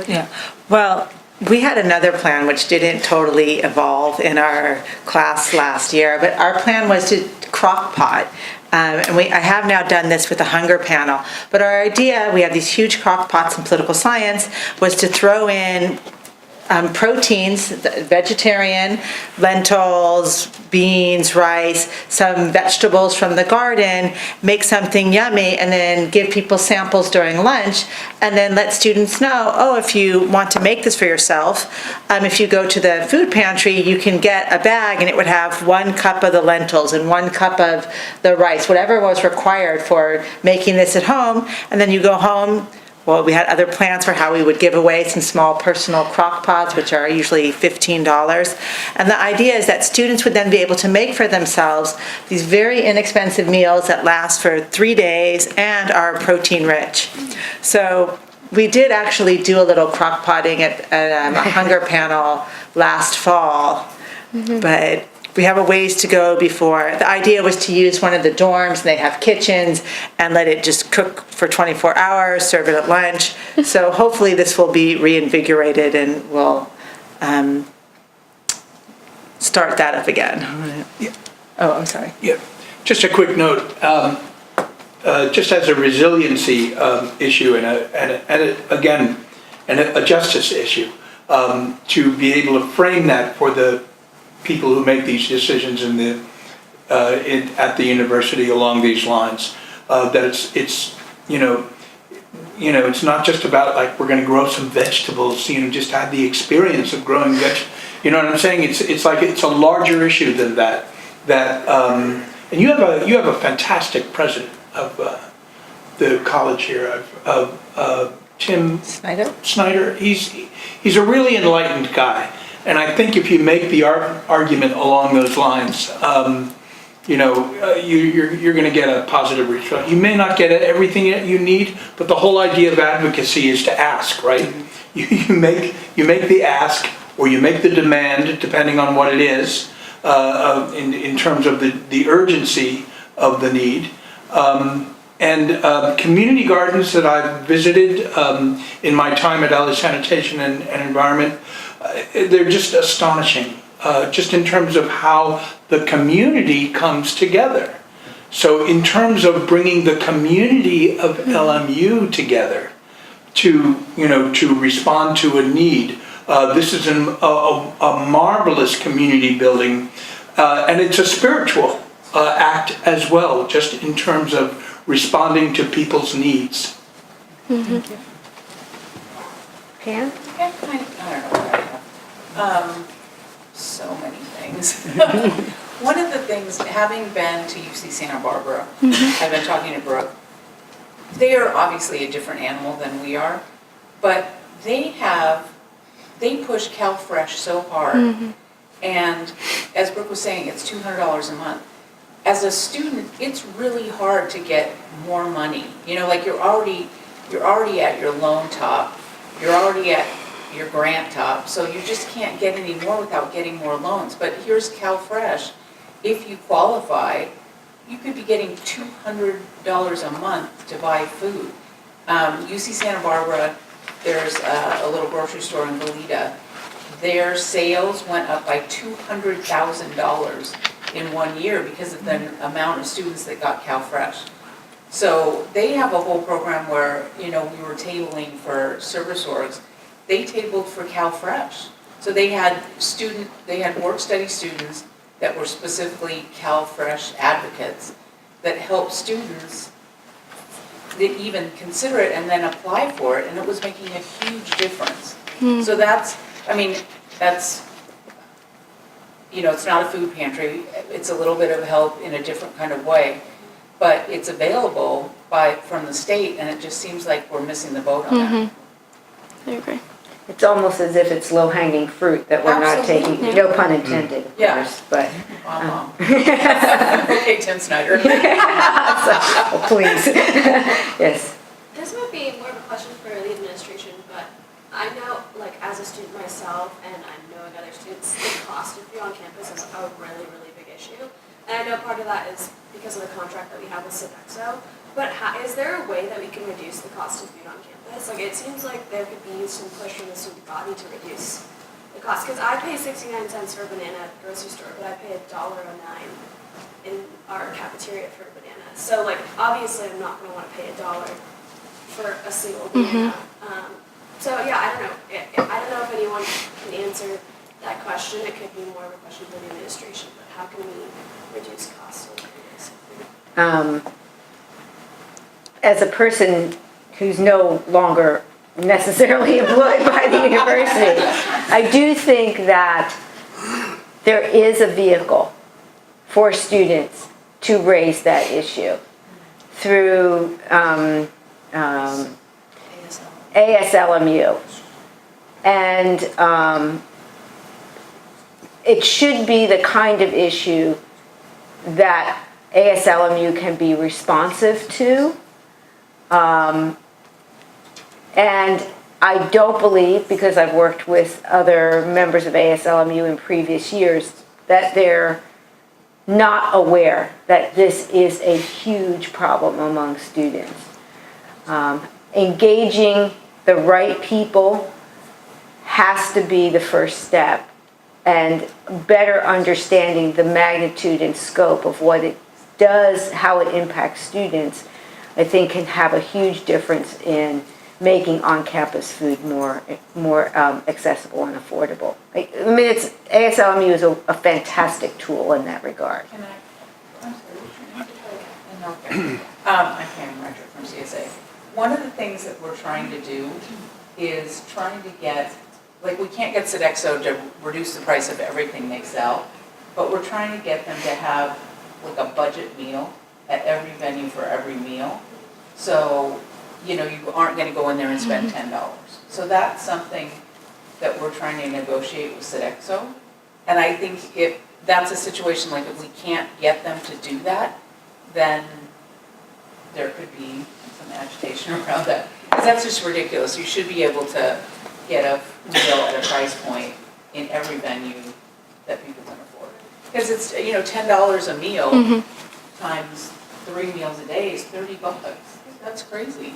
Yeah, well, we had another plan which didn't totally evolve in our class last year, but our plan was to crock pot. And I have now done this with the hunger panel, but our idea, we have these huge crock pots in political science, was to throw in proteins, vegetarian, lentils, beans, rice, some vegetables from the garden, make something yummy, and then give people samples during lunch, and then let students know, if you want to make this for yourself, if you go to the food pantry, you can get a bag, and it would have 1 cup of the lentils and 1 cup of the rice, whatever was required for making this at home, and then you go home. Well, we had other plans for how we would give away some small personal crock pots, which are usually $15. And the idea is that students would then be able to make for themselves these very inexpensive meals that last for 3 days and are protein rich. So we did actually do a little crock potting at a hunger panel last fall, but we have a ways to go before. The idea was to use one of the dorms, and they have kitchens, and let it just cook for 24 hours, serve it at lunch. So hopefully this will be reinvigorated and we'll start that up again. Yeah. Oh, I'm sorry. Yeah, just a quick note. Just as a resiliency issue and a justice issue, to be able to frame that for the people who make these decisions at the university along these lines, that it's it's not just about like we're going to grow some vegetables, just have the experience of growing vegetables. You know what I'm saying? It's like it's a larger issue than that. And you have a fantastic president of the college here, Tim Snyder. He's a really enlightened guy. And I think if you make the argument along those lines, you're going to get a positive response. You may not get everything that you need, but the whole idea of advocacy is to ask, right? You make the ask, or you make the demand, depending on what it is, in terms of the urgency of the need. Community gardens that I've visited in my time at LA Sanitation and Environment, they're just astonishing, just in terms of how the community comes together. So in terms of bringing the community of LMU together to respond to a need, this is a marvelous community building, and it's a spiritual act as well, just in terms of responding to people's needs. Pam? I don't know what I have. So many things. One of the things, having been to UC Santa Barbara, I've been talking to Brooke, they are obviously a different animal than we are, but they push CalFresh so hard. And as Brooke was saying, it's $200 a month. As a student, it's really hard to get more money. You know, like you're already at your loan top, you're already at your grant top, so you just can't get any more without getting more loans. But here's CalFresh. If you qualify, you could be getting $200 a month to buy food. UC Santa Barbara, there's a little grocery store in Goleta. Their sales went up by $200,000 in 1 year because of the amount of students that got CalFresh. So they have a whole program where, we were tabling for service orgs. They tabled for CalFresh. So they had work study students that were specifically CalFresh advocates that helped students that even consider it and then apply for it, and it was making a huge difference. So that's, it's not a food pantry, it's a little bit of help in a different kind of way, but it's available from the state, and it just seems like we're missing the boat on that. I agree. It's almost as if it's low-hanging fruit that we're not taking, Absolutely. no pun intended, of Yeah. course, but, Mom. Okay, Tim Snyder. oh, please. Yes. This might be more of a question for the administration, but I know, like, as a student myself, and I'm knowing other students, the cost of food on campus is a really, really big issue. And I know part of that is because of the contract that we have with Sodexo, but is there a way that we can reduce the cost of food on campus? Like, it seems like there could be some push from the student body to reduce the cost, because I pay 69 cents for a banana at the grocery store, but I pay $1.09 in our cafeteria for a banana. So, like, obviously I'm not going to want to pay $1 for a single banana. So yeah, I don't know. I don't know if anyone can answer that question. It could be more of a question for the administration, but how can we reduce costs? As a person who's no longer necessarily employed by the university, I do think that there is a vehicle for students to raise that issue through ASLMU. And it should be the kind of issue that ASLMU can be responsive to. And I don't believe, because I've worked with other members of ASLMU in previous years, that they're not aware that this is a huge problem among students. Engaging the right people has to be the first step, and better understanding the magnitude and scope of what it does, how it impacts students, I think can have a huge difference in making on-campus food more accessible and affordable. ASLMU is a fantastic tool in that regard. Can I? I'm sorry. I'm Pam Rector from CSA. One of the things that we're trying to do is trying to get, like, we can't get Sodexo to reduce the price of everything they sell, but we're trying to get them to have like a budget meal at every venue for every meal. So, you aren't going to go in there and spend $10. So that's something that we're trying to negotiate with Sodexo. And I think if that's a situation, like if we can't get them to do that, then there could be some agitation around that. Because that's just ridiculous. You should be able to get a meal at a price point in every venue that people can afford. Because it's, $10 a meal times 3 meals a day is $30. That's crazy.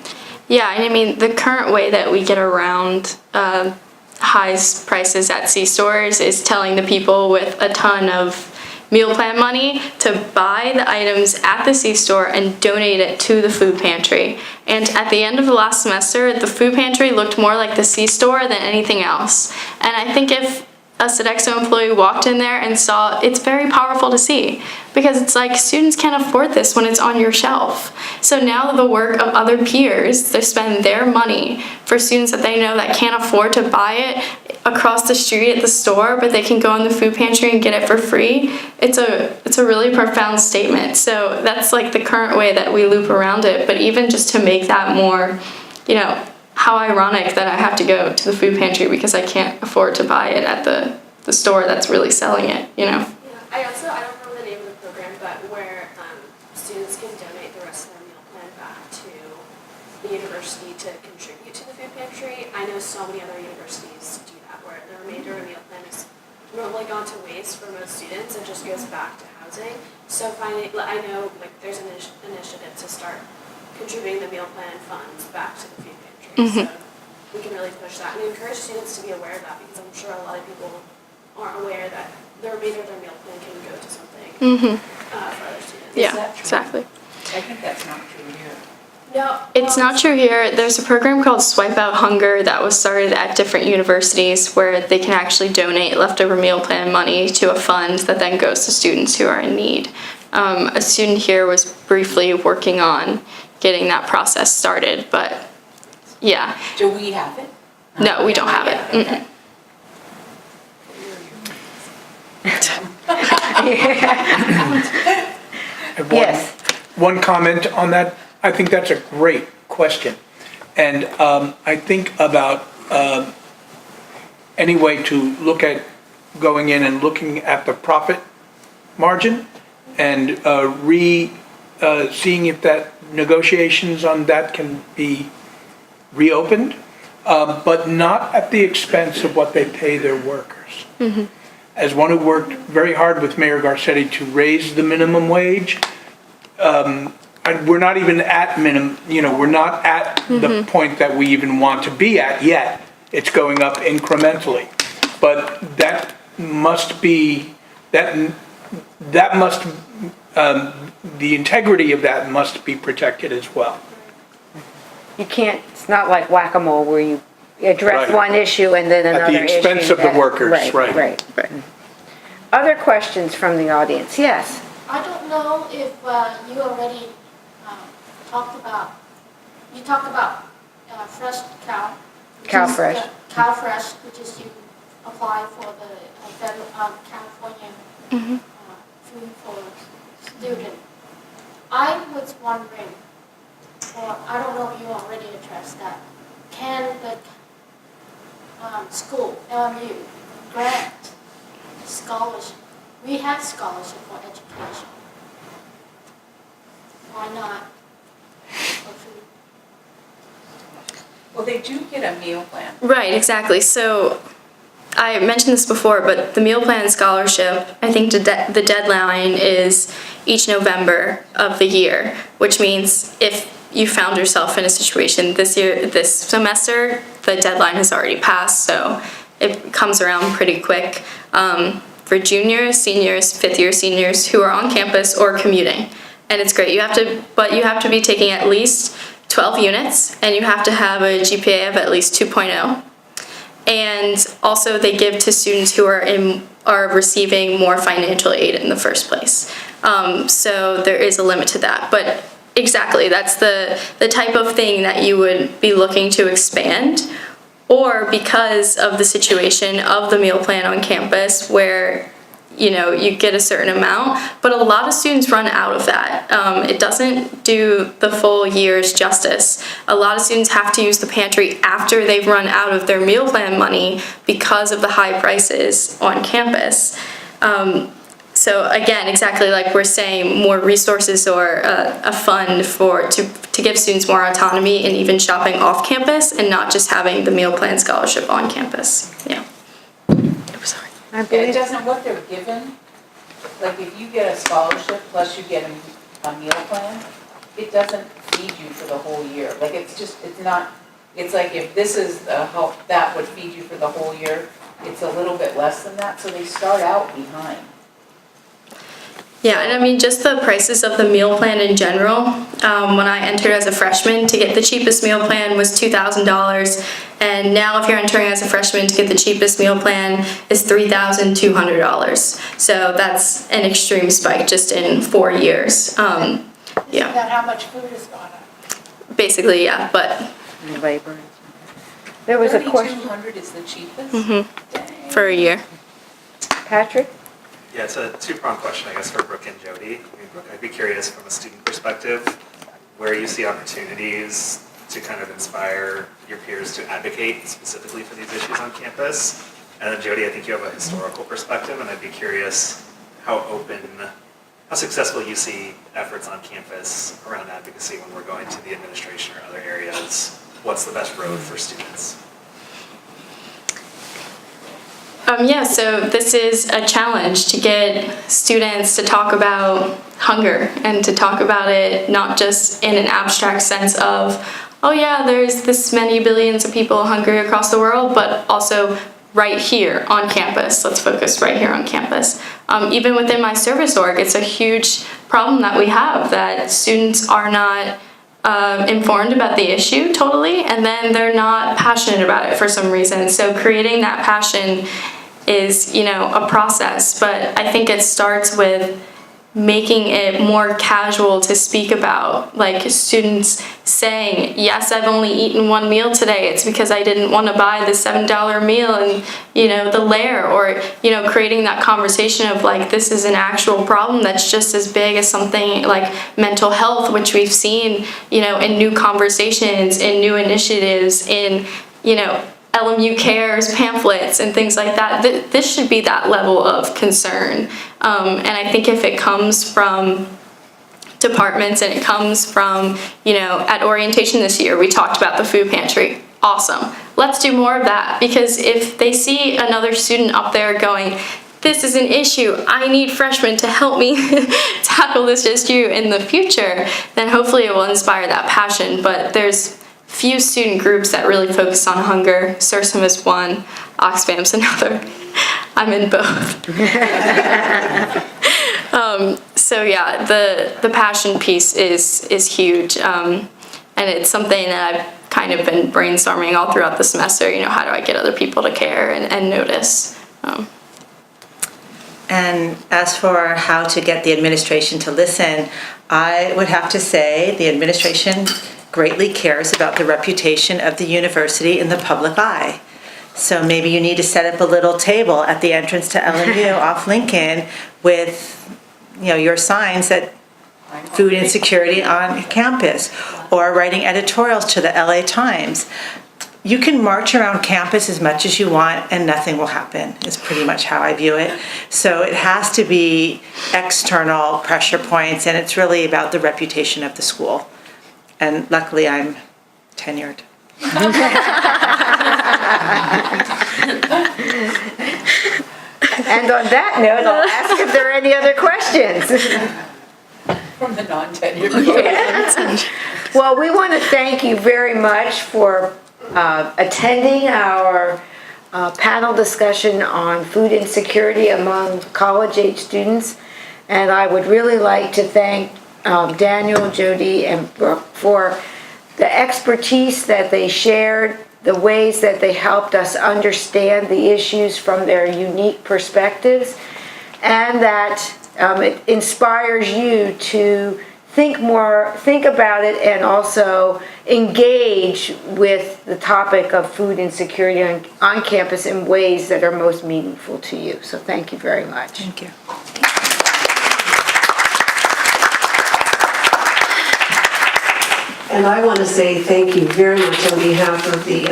Yeah, and I mean, the current way that we get around high prices at C-stores is telling the people with a ton of meal plan money to buy the items at the C-store and donate it to the food pantry. And at the end of the last semester, the food pantry looked more like the C-store than anything else. And I think if a Sodexo employee walked in there and saw, it's very powerful to see, because it's like students can't afford this when it's on your shelf. So now the work of other peers, they spend their money for students that they know that can't afford to buy it across the street at the store, but they can go in the food pantry and get it for free. It's a really profound statement. So that's like the current way that we loop around it. But even just to make that more, you know, how ironic that I have to go to the food pantry because I can't afford to buy it at the store that's really selling it, you know? Yeah, I don't remember the name of the program, but where students can donate the rest of their meal plan back to the university to contribute to the food pantry. I know so many other universities do that, where the remainder of the meal plan is normally gone to waste for most students and just goes back to housing. So I know like there's an initiative to start contributing the meal plan funds back to the food pantry. So we can really push that and encourage students to be aware of that, because I'm sure a lot of people aren't aware that the remainder of their meal plan can go to something for other students. Yeah, exactly. I think that's not true here. No, It's not true here. There's a program called Swipe Out Hunger that was started at different universities where they can actually donate leftover meal plan money to a fund that then goes to students who are in need. A student here was briefly working on getting that process started, but yeah. Do we have it? No, we don't have it. Okay. Yes. One comment on that. I think that's a great question. And I think about any way to look at going in and looking at the profit margin and seeing if that negotiations on that can be reopened, but not at the expense of what they pay their workers. Mm-hmm. As one who worked very hard with Mayor Garcetti to raise the minimum wage, we're not even at minimum, we're not at the point that we even want to be at yet. It's going up incrementally. But that must be, the integrity of that must be protected as well. You can't, it's not like whack-a-mole where you address Right. one issue and then another At issue. the expense of the workers, right. Right. Other questions from the audience? Yes. I don't know if you already talked about fresh cow. CalFresh. CalFresh, which is you apply for the federal California food for student. I was wondering, or I don't know if you already addressed that, can the school, LMU, grant scholarship? We have scholarship for education. Why not for food? Well, they do get a meal plan. Right, exactly. So I mentioned this before, but the meal plan scholarship, I think the deadline is each November of the year, which means if you found yourself in a situation this semester, the deadline has already passed, so it comes around pretty quick. For juniors, seniors, fifth-year seniors who are on campus or commuting, and it's great. You have to be taking at least 12 units, and you have to have a GPA of at least 2.0. And also they give to students who are receiving more financial aid in the first place. So there is a limit to that. But exactly, that's the type of thing that you would be looking to expand, or because of the situation of the meal plan on campus where you get a certain amount, but a lot of students run out of that. It doesn't do the full year's justice. A lot of students have to use the pantry after they've run out of their meal plan money because of the high prices on campus. So again, exactly like we're saying, more resources or a fund to give students more autonomy in even shopping off campus and not just having the meal plan scholarship on campus. Yeah. I believe It doesn't, what they're given, like if you get a scholarship plus you get a meal plan, it doesn't feed you for the whole year. Like, it's not, it's like if this is the help that would feed you for the whole year, it's a little bit less than that, so they start out behind. Yeah, and I mean, just the prices of the meal plan in general. When I entered as a freshman, to get the cheapest meal plan was $2,000. And now if you're entering as a freshman, to get the cheapest meal plan is $3,200. So that's an extreme spike just in 4 years. Yeah. Isn't that how much food has gone up? Basically, yeah, but Labor. There was a question. $3,200 is the cheapest? Mhm. Dang. for a year. Patrick? Yeah, it's a two-pronged question, I guess, for Brooke and Jodi. I mean, Brooke, I'd be curious from a student perspective, where you see opportunities to kind of inspire your peers to advocate specifically for these issues on campus. And then Jodi, I think you have a historical perspective, and I'd be curious how successful you see efforts on campus around advocacy when we're going to the administration or other areas. What's the best road for students? Yeah, so this is a challenge to get students to talk about hunger and to talk about it not just in an abstract sense of, oh yeah, there's this many billions of people hungry across the world, but also right here on campus. Let's focus right here on campus. Even within my service org, it's a huge problem that we have, that students are not informed about the issue totally, and then they're not passionate about it for some reason. So creating that passion is, a process, but I think it starts with making it more casual to speak about, like students saying, yes, I've only eaten one meal today. It's because I didn't want to buy the $7 meal and, the layer, or, creating that conversation of like, this is an actual problem that's just as big as something like mental health, which we've seen, in new conversations, in new initiatives, in, LMU Cares pamphlets and things like that. This should be that level of concern. And I think if it comes from departments and it comes from, at orientation this year, we talked about the food pantry. Awesome. Let's do more of that, because if they see another student up there going, this is an issue, I need freshmen to help me tackle this issue in the future, then hopefully it will inspire that passion. But there's few student groups that really focus on hunger. Sursum is one, Oxfam's another. I'm in both. So yeah, the passion piece is huge, and it's something that I've kind of been brainstorming all throughout the semester. How do I get other people to care and notice? And as for how to get the administration to listen, I would have to say the administration greatly cares about the reputation of the university in the public eye. So maybe you need to set up a little table at the entrance to LMU off Lincoln with, your signs that food insecurity on campus, or writing editorials to the LA Times. You can march around campus as much as you want and nothing will happen, is pretty much how I view it. So it has to be external pressure points, and it's really about the reputation of the school. And luckily, I'm tenured. And on that note, I'll ask if there are any other questions. From the non-tenured. Well, we want to thank you very much for attending our panel discussion on food insecurity among college-age students. And I would really like to thank Daniel, Jodi, and Brooke for the expertise that they shared, the ways that they helped us understand the issues from their unique perspectives, and that it inspires you to think about it, and also engage with the topic of food insecurity on campus in ways that are most meaningful to you. So thank you very much. Thank you. And I want to say thank you very much on behalf of the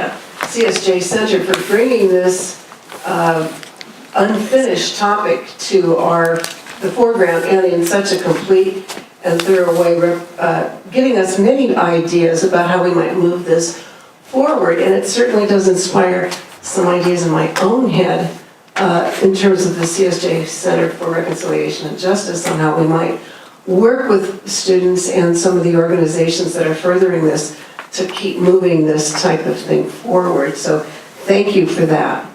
CSJ Center for bringing this unfinished topic to the foreground, and in such a complete and thorough way, giving us many ideas about how we might move this forward. And it certainly does inspire some ideas in my own head in terms of the CSJ Center for Reconciliation and Justice on how we might work with students and some of the organizations that are furthering this to keep moving this type of thing forward. So thank you for that.